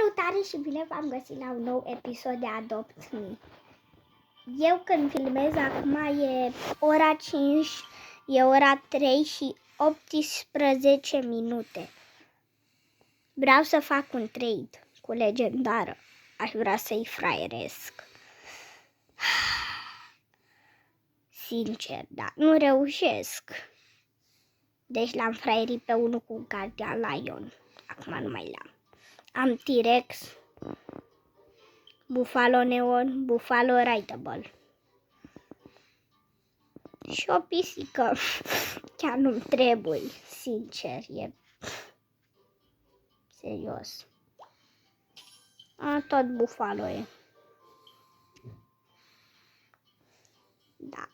Salutare și bine v-am găsit la un nou episod de Adopt Me. Eu când filmez acum e ora 5, e ora 3 și 18 minute. Vreau să fac un trade cu legendară. Aș vrea să-i fraieresc. Sincer, dar nu reușesc. Deci l-am fraierit pe unul cu Guardian Lion. Acum nu mai l-am. Am T-Rex, Buffalo Neon, Buffalo Rideable și o pisică. Chiar nu-mi trebuie, sincer, e serios. Tot Buffalo e. Da.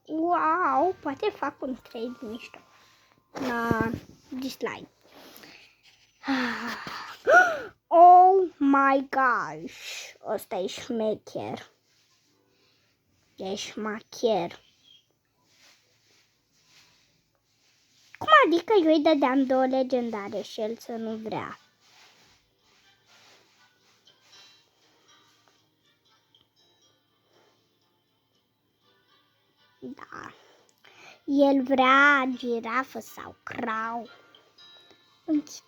Wow, poate fac un trade mișto. Na, dislike. Oh my gosh, ăsta e șmecher. E șmacher. Cum adică eu îi dădeam 2 legendare și el să nu vrea? Da. El vrea girafă sau crau. Închide.